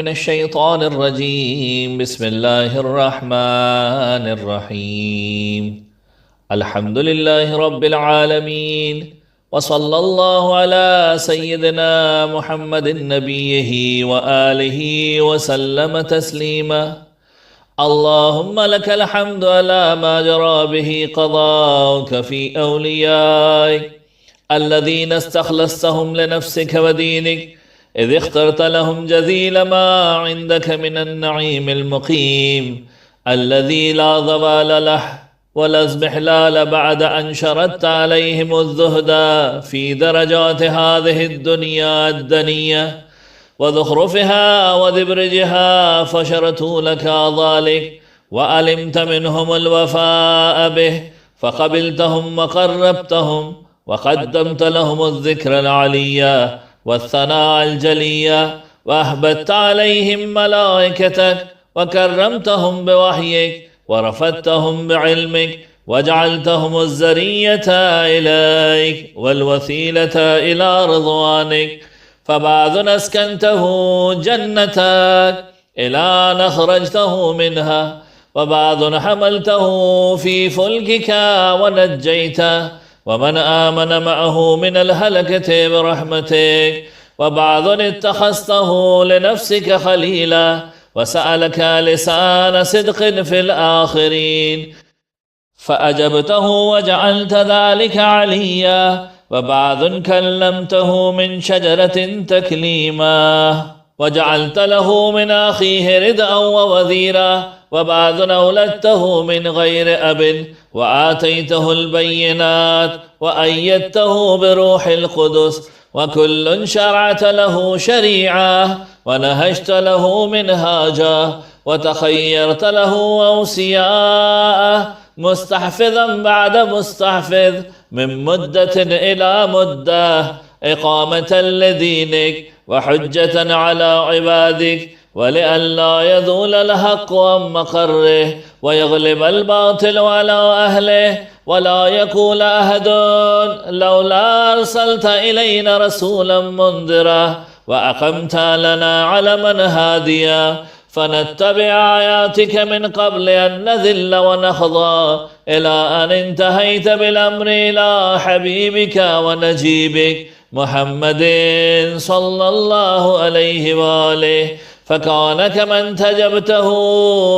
من الشيطان الرجيم. بسم الله الرحمن الرحيم. الحمد لله رب العالمين، وصلى الله على سيدنا محمد نبيه وآله وسلم تسليما. اللهم لك الحمد على ما جرى به قضاؤك في أوليائك الذين استخلصتهم لنفسك ودينك، إذ اخترت لهم جزيل ما عندك من النعيم المقيم الذي لا زوال له ولا اضمحلال بعد أن شردت عليهم الزهد في درجات هذه الدنيا الدنية وزخرفها ودبرجها، فشرتوا لك ذلك وعلمت منهم الوفاء به، فقبلتهم وقربتهم وقدمت لهم الذكر العلي والثناء الجلي، وأهبت عليهم ملائكتك وكرمتهم بوحيك ورفدتهم بعلمك، وجعلتهم الزرية إليك والوسيلة إلى رضوانك. فبعض أسكنته جنتك إلى أن أخرجته منها، وبعض حملته في فلكك ونجيته ومن آمن معه من الهلكة برحمتك، وبعض اتخذته لنفسك خليلا وسألك لسان صدق في الآخرين فأجبته وجعلت ذلك عليا، وبعض كلمته من شجرة تكليما وجعلت له من أخيه ردءا ووزيرا، وبعض أولدته من غير أب وآتيته البينات وأيدته بروح القدس، وكل شرعت له شريعة ونهجت له منهاجا وتخيرت له أوصياء، مستحفظا بعد مستحفظ من مدة إلى مدة، إقامة لدينك وحجة على عبادك، ولئلا يذول الحق عن مقره ويغلب الباطل على أهله، ولا يقول أحد لولا أرسلت إلينا رسولا منذرا وأقمت لنا علما هاديا، فنتبع آياتك من قبل أن نذل ونخضى، إلى أن انتهيت بالأمر إلى حبيبك ونجيبك محمد صلى الله عليه وآله، فكان كما انتجبته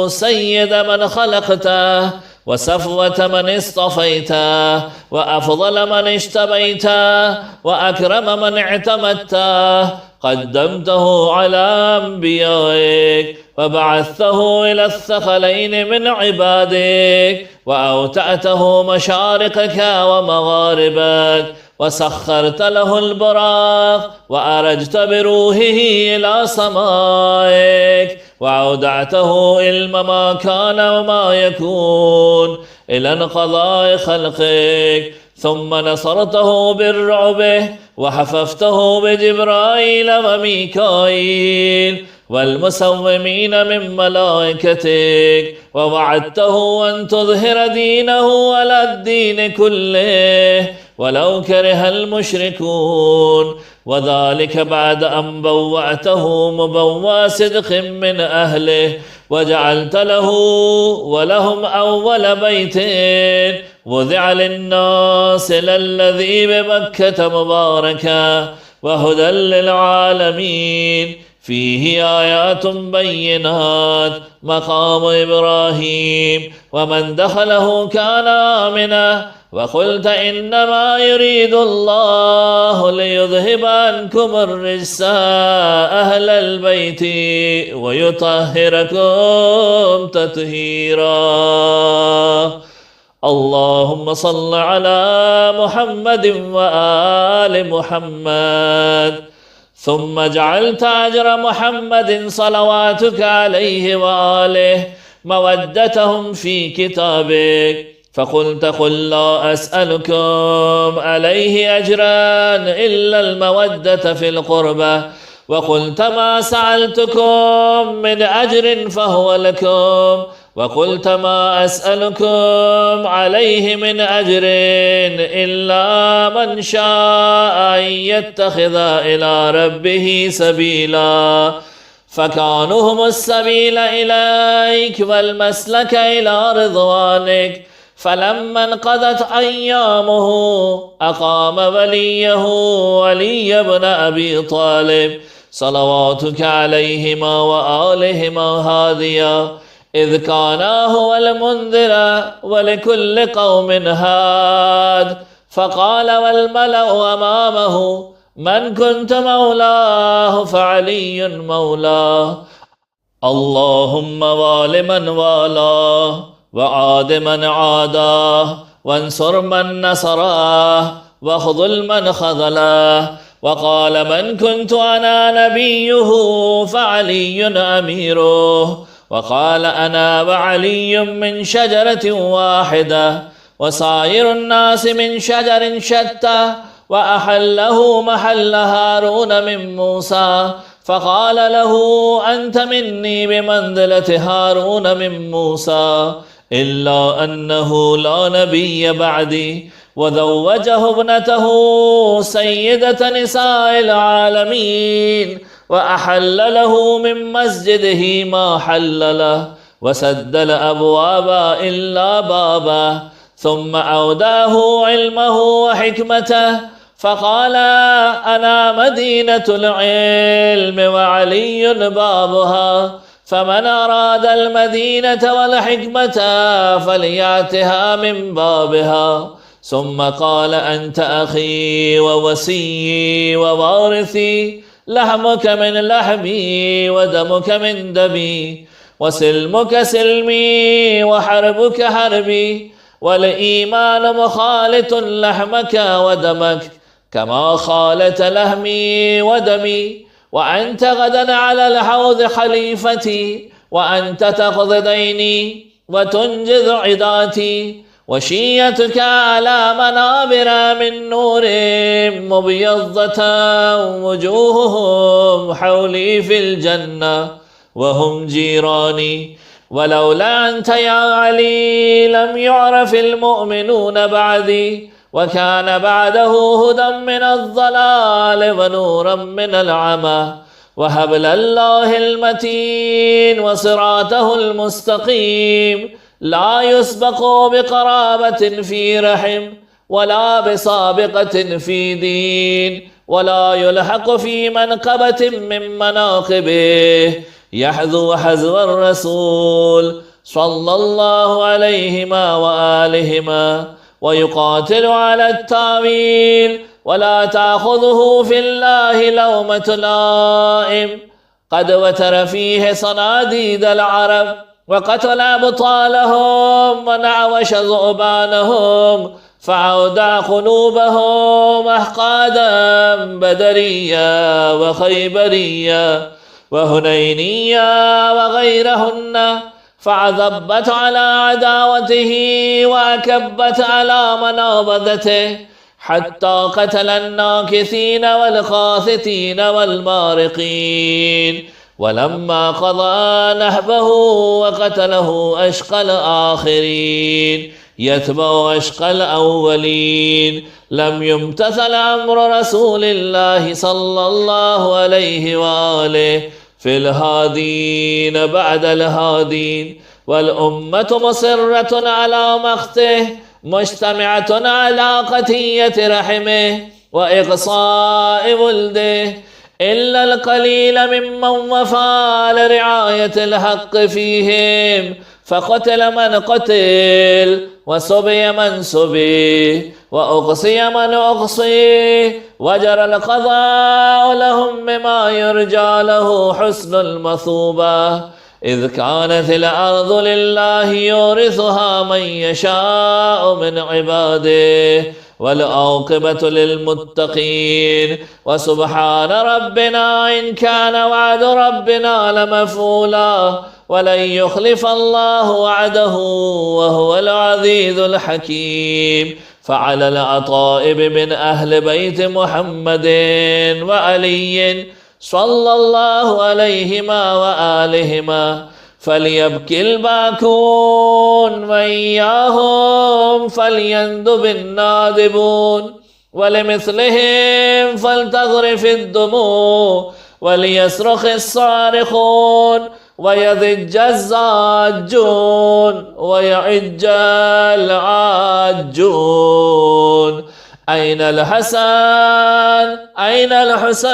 سيد من خلقته وصفوة من اصطفيته وأفضل من اشتبيته وأكرم من اعتمدته، قدمته على أنبيائك وبعثته إلى الثقلين من عبادك، وأوتأته مشارقك ومغاربك، وسخرت له البراق وأرجت بروحه إلى سمائك، وأودعته علم ما كان وما يكون إلى انقضاء خلقك، ثم نصرته بالرعب وحففته بجبرائيل وميكائيل والمسومين من ملائكتك، ووعدته أن تظهر دينه على الدين كله ولو كره المشركون، وذلك بعد أن بوأته مبوى صدق من أهله، وجعلت له ولهم أول بيت وضع للناس للذي بمكة مباركا وهدى للعالمين، فيه آيات بينات مقام إبراهيم ومن دخله كان آمنا، وقلت إنما يريد الله ليذهب عنكم الرجس أهل البيت ويطهركم تطهيرا. اللهم صل على محمد وآل محمد. ثم جعلت أجر محمد صلواتك عليه وآله مودتهم في كتابك، فقلت قل لا أسألكم عليه أجرا إلا المودة في القربى، وقلت ما سألتكم من أجر فهو لكم، وقلت ما أسألكم عليه من أجر إلا من شاء أن يتخذ إلى ربه سبيلا، فكانوا هم السبيل إليك والمسلك إلى رضوانك. فلما انقضت أيامه أقام وليه علي بن أبي طالب صلواتك عليهما وآلهما هاديا، إذ كانا هو المنذر ولكل قوم هاد. فقال والملأ أمامه: من كنت مولاه فعلي مولاه. اللهم وال من والاه وعاد من عاداه وانصر من نصراه واخذل من خذله. وقال من كنت أنا نبيه فعلي أميره. وقال أنا وعلي من شجرة واحدة وسائر الناس من شجر شتى. وأحله محل هارون من موسى، فقال له: أنت مني بمنزلة هارون من موسى، إلا أنه لا نبي بعدي. وزوجه ابنته سيدة نساء العالمين، وأحل له من مسجده ما حل له، وسد الأبواب إلا بابه. ثم أوداه علمه وحكمته، فقال: أنا مدينة العلم وعلي بابها، فمن أراد المدينة والحكمة فليأتها من بابها. ثم قال: أنت أخي ووسيي ووارثي، لحمك من لحمي ودمك من دمي، وسلمك سلمي وحربك حربي، والإيمان مخالط لحمك ودمك كما خالت لحمي ودمي. وأنت غدا على الحوض خليفتي، وأنت تقضي ديني وتنجز عداتي، وشيتك على منابر من نور مبيضة، وجوههم حولي في الجنة وهم جيراني. ولولا أنت يا علي لم يعرف المؤمنون بعدي، وكان بعده هدى من الضلال ونورا من العمى، وهبل الله المتين وصراطه المستقيم، لا يسبق بقرابة في رحم، ولا بسابقة في دين، ولا يلحق في منقبة من مناقبه، يحذو حذو الرسول صلى الله عليهما وآلهما، ويقاتل على التاويل، ولا تأخذه في الله لومة لائم. قد وتر فيه صناديد العرب، وقتل أبطالهم، ونعوش ذؤبانهم، فأودع قلوبهم أحقادا بدريا وخيبريا وهنينيا وغيرهن، فعذبت على عداوته وأكبت على منابذته، حتى قتل الناكثين والخاثتين والمارقين. ولما قضى نهبه وقتله أشقى الآخرين يتبع أشقى الأولين، لم يمتثل أمر رسول الله صلى الله عليه وآله في الهادين بعد الهادين. والأمة مصرة على مقته، مجتمعة على قتية رحمه وإقصاء ولده، إلا القليل ممن وفى لرعاية الحق فيهم، فقتل من قتل، وسبي من سبي، وأقصي من أقصي، وجرى القضاء لهم بما يرجى له حسن المثوبة، إذ كانت الأرض لله يورثها من يشاء من عباده، والعاقبة للمتقين. وسبحان ربنا إن كان وعد ربنا لمفعولا، ولن يخلف الله وعده وهو العزيز الحكيم. فعلى العطائب من أهل بيت محمد وعلي صلى الله عليهما وآلهما فليبكي الباكون، وإياهم فليندب النادبون، ولمثلهم فلتغرف الدموع، وليصرخ الصارخون ويضج الزاجون ويعج العاجون. أين الحسن؟ أين الحسين؟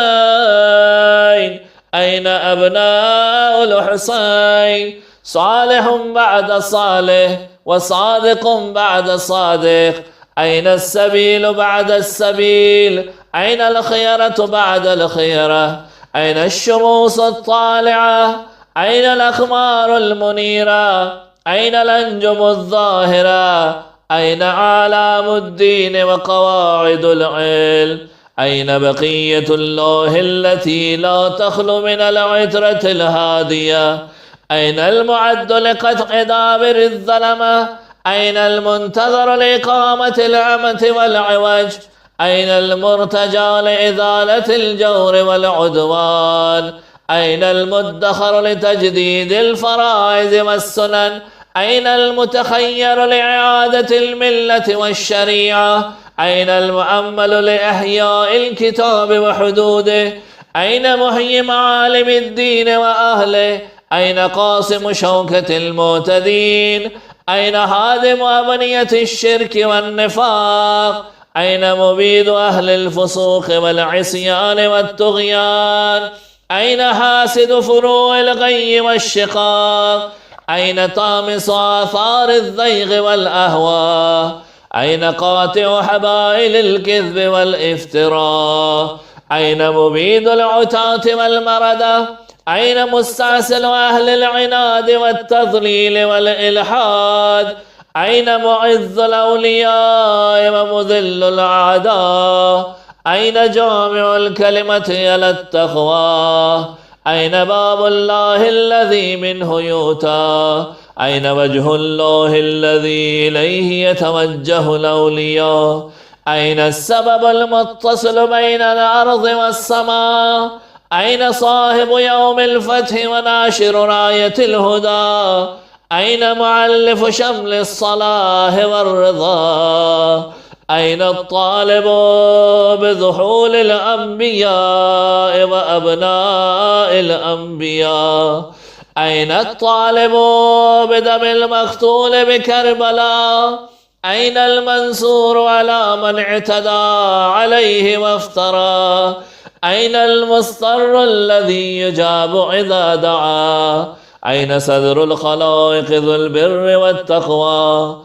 أين أبناء الحسين؟ صالح بعد صالح وصادق بعد صادق. أين السبيل بعد السبيل؟ أين الخيرة بعد الخيرة؟ أين الشموس الطالعة؟ أين الأقمار المنيرة؟ أين الأنجم الظاهرة؟ أين أعلام الدين وقواعد العلم؟ أين بقية الله التي لا تخلو من العترة الهادية؟ أين المعد لقطع دابر الظلمة؟ أين المنتظر لإقامة الأمة والعوج؟ أين المرتجى لإزالة الجور والعدوان؟ أين المدخر لتجديد الفرائض والسنن؟ أين المتخير لإعادة الملة والشريعة؟ أين المؤمل لإحياء الكتاب وحدوده؟ أين محيي معالم الدين وأهله؟ أين قاسم شوكة المعتدين؟ أين هادم أبنية الشرك والنفاق؟ أين مبيد أهل الفسوق والعصيان والطغيان؟ أين حاسد فروع الغي والشقاق؟ أين طامس آثار الزيغ والأهواء؟ أين قاطع حبائل الكذب والافتراء؟ أين مبيد العتاة والمردة؟ أين مستعسل أهل العناد والتضليل والإلحاد؟ أين معز الأولياء ومذل الأعداء؟ أين جامع الكلمة إلى التقوى؟ أين باب الله الذي منه يؤتى؟ أين وجه الله الذي إليه يتوجه الأولياء؟ أين السبب المتصل بين الأرض والسماء؟ أين صاحب يوم الفتح وناشر راية الهدى؟ أين معلف شمل الصلاح والرضا؟ أين الطالب بذحول الأنبياء وأبناء الأنبياء؟ أين الطالب بدم المقتول بكربلاء؟ أين المنصور على من اعتدى عليه وافترى؟ أين المضطر الذي يجاب إذا دعا؟ أين صدر الخلائق ذو البر والتقوى؟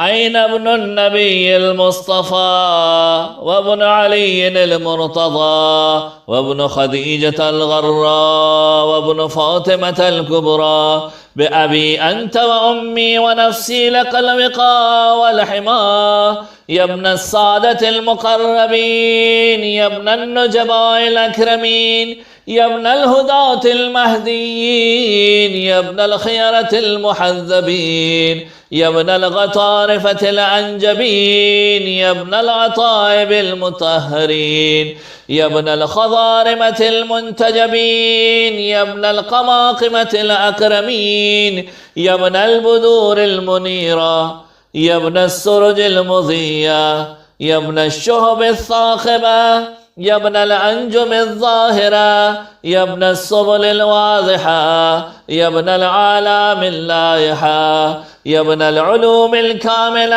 أين ابن النبي المصطفى وابن علي المرتضى وابن خديجة الغراء وابن فاطمة الكبرى؟ بأبي أنت وأمي ونفسي لك الوقاء والحماة يا ابن السادة المقربين، يا ابن النجباء الأكرمين، يا ابن الهداة المهديين، يا ابن الخيرة المحذبين، يا ابن الغطارفة الأنجبين، يا ابن العطائب المطهرين، يا ابن الخضارمة المنتجبين، يا ابن القماقمة الأكرمين، يا ابن البدور المنيرة، يا ابن السرج المضية، يا ابن الشهب الثاقبة، يا ابن الأنجم الظاهرة، يا ابن السبل الواضحة، يا ابن العالم اللايحة، يا ابن العلوم الكاملة،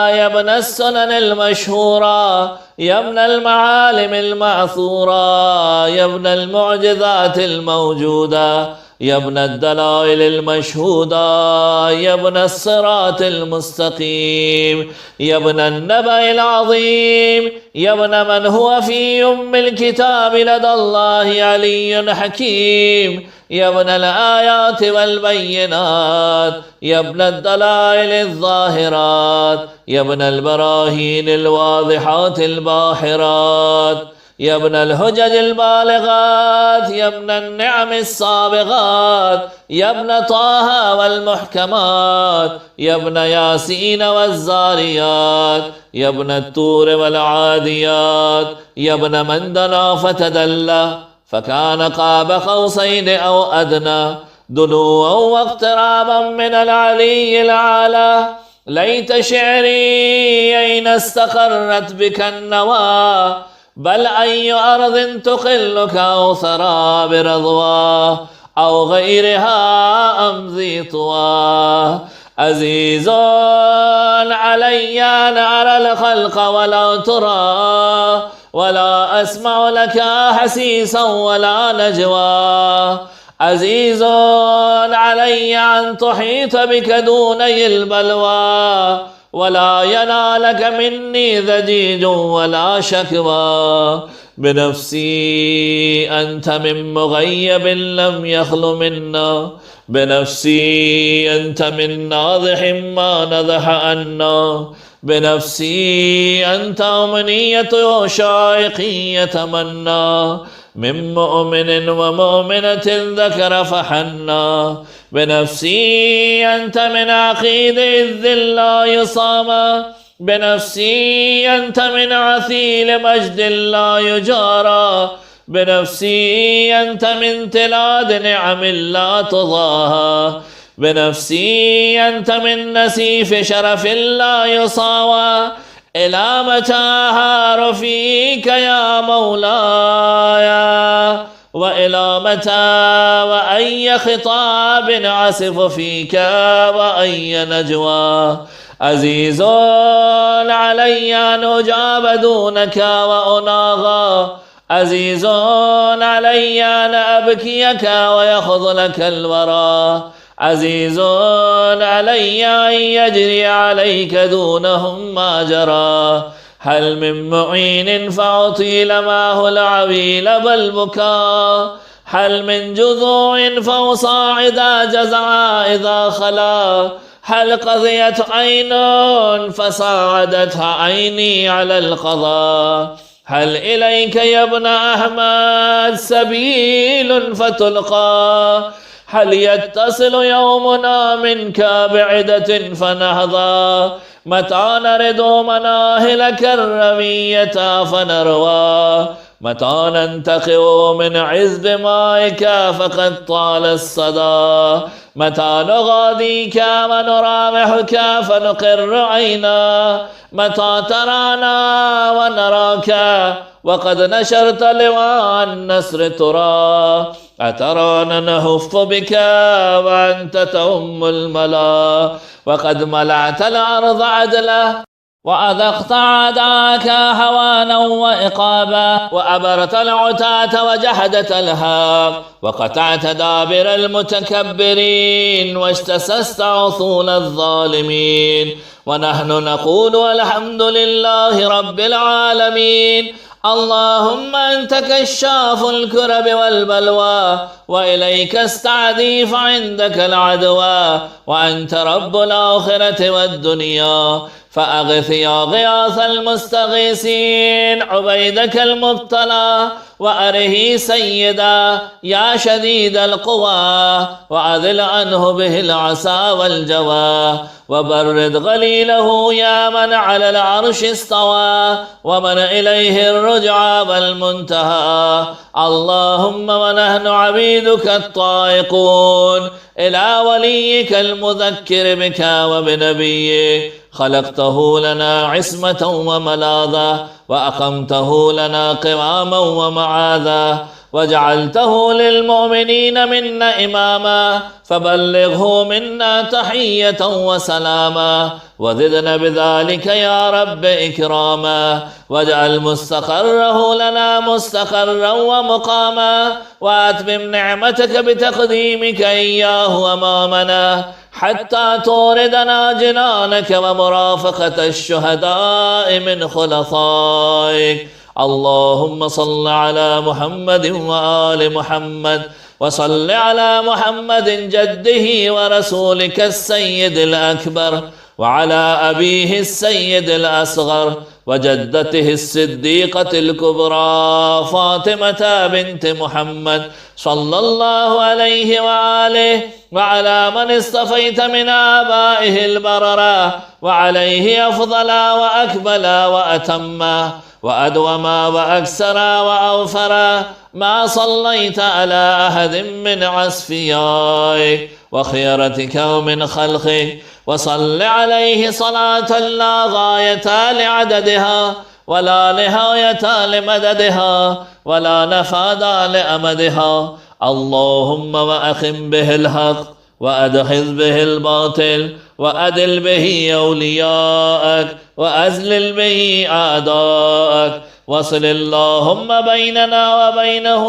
يا ابن السنن المشهورة، يا ابن المعالم المعثورة، يا ابن المعجزات الموجودة، يا ابن الدلائل المشهودة، يا ابن الصراط المستقيم، يا ابن النبأ العظيم، يا ابن من هو في أم الكتاب لدى الله علي حكيم، يا ابن الآيات والبينات، يا ابن الدلائل الظاهرات، يا ابن البراهين الواضحات الباحرات، يا ابن الحجج البالغات، يا ابن النعم السابغات، يا ابن طه والمحكمات، يا ابن ياسين والزاريات، يا ابن التور والعاديات، يا ابن من دنا فتدلى فكان قاب قوسين أو أدنى، دنوا واقترابا من العلي الأعلى. ليت شعري أين استقرت بك النوى، بل أي أرض تقلك أو ثرى برضواه أو غيرها أم ذي طواه. عزيز علي أن أرى الخلق ولا ترى، ولا أسمع لك حسيسا ولا نجوى. عزيز علي أن تحيط بك دوني البلوى، ولا ينالك مني ذجيج ولا شكوى. بنفسي أنت من مغيب لم يخل منا، بنفسي أنت من ناضح ما نضح عنا. بنفسي أنت أمنية شائق يتمنى، من مؤمن ومؤمنة ذكر فحنا. بنفسي أنت من عقيد إذ لا يصام، بنفسي أنت من عثيل مجد لا يجارى. بنفسي أنت من تلاد نعم لا تضاهى، بنفسي أنت من نسيف شرف لا يصاوى. إلى متى هار فيك يا مولاي، وإلى متى وأي خطاب عسف فيك وأي نجوى. عزيز علي أن أجاب دونك وأناغى، عزيز علي أن أبكيك ويخذلك الورى. عزيز علي أن يجري عليك دونهم ما جرى. هل من معين فأطيل معه العويل بل بكى، هل من جذوع فأصاعد جزعا إذا خلا. هل قضيت عين فصاعدتها عيني على القضاء. هل إليك يا ابن أحمد سبيل فتلقى، هل يتصل يومنا منك بعدة فنهضى. متى نرد مناهلك الرمية فنروى، متى ننتقي من عذب مائك فقد طال الصدى. متى نغاديك ونرامحك فنقر عينا، متى ترانا ونراك وقد نشرت لواء النسر ترى. أترانا نهف بك وأنت تؤم الملا، وقد ملعت الأرض عدلا وأذقت عداك هوانا وإقابا. وأبرت العتاة وجحدت الهاب، وقطعت دابر المتكبرين واجتسست عصول الظالمين. ونحن نقول الحمد لله رب العالمين. اللهم أنت كشاف الكرب والبلوى، وإليك استعدي فعندك العدوى. وأنت رب الآخرة والدنيا، فأغث يا غياث المستغيثين عبيدك المبتلى. وأره سيدا يا شديد القوى، وأذل عنه به العسى والجوى. وبرد غليله يا من على العرش استوى، ومن إليه الرجعى والمنتهى. اللهم ونحن عبيدك الطائقون إلى وليك المذكر بك وبنبيك. خلقته لنا عصمة وملاذا، وأقمته لنا قواما ومعاذا، وجعلته للمؤمنين منا إماما. فبلغه منا تحية وسلاما، وزدنا بذلك يا رب إكراما. واجعل مستقره لنا مستقرا ومقاما، وأتمم نعمتك بتقديمك إياه أمامنا، حتى توردنا جنانك ومرافقة الشهداء من خلصائك. اللهم صل على محمد وآل محمد، وصل على محمد جده ورسولك السيد الأكبر، وعلى أبيه السيد الأصغر، وجدته الصديقة الكبرى فاطمة بنت محمد صلى الله عليه وآله، وعلى من اصطفيت من آبائه البررة، وعليه أفضل وأكمل وأتم وأدوم وأكثر وأوفر ما صليت على أحد من عصفيائك وخيرتك ومن خلقك. وصل عليه صلاة لا غاية لعددها، ولا نهاية لمددها ولا نفاد لأمدها. اللهم وأخم به الحق وأدحض به الباطل وأدل به أولياءك وأذلل به أعداءك. وصل اللهم بيننا وبينه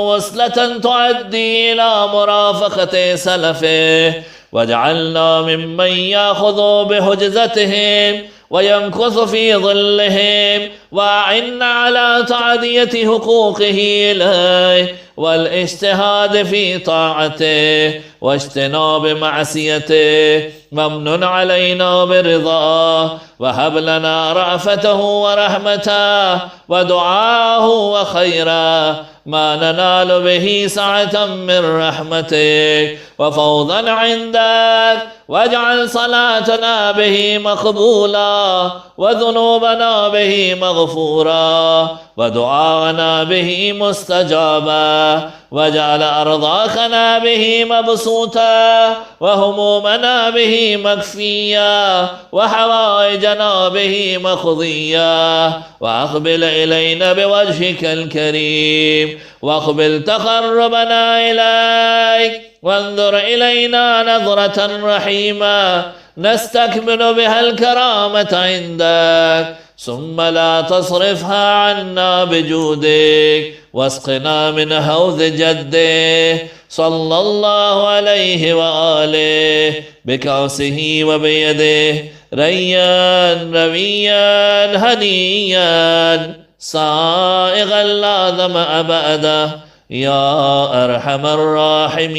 وصلة تعدي إلى مرافقة سلفه، واجعلنا ممن يأخذ بحجزتهم ويمكث في ظلهم، وأعنا على تعدية حقوقه إليه والاجتهاد في طاعته واجتناب معصيته. ممنن علينا برضاه، وهب لنا رأفته ورحمته ودعاءه وخيرا ما ننال به سعة من رحمتك وفوضا عندك. واجعل صلاتنا به مقبولا وذنوبنا به مغفورا ودعاءنا به مستجابا، واجعل أرضاخنا به مبسوطا وهمومنا به مكفيا وحوائجنا به مقضيا. وأقبل إلينا بوجهك الكريم واقبل تقربنا إليك، وانظر إلينا نظرة رحيمة نستكمل بها الكرامة عندك، ثم لا تصرفها عنا بجودك، واسقنا من حوض جده صلى الله عليه وآله بكأسه وبيده ريان رويا هنيا سائغا لا ظمأ بعده يا أرحم الراحمين.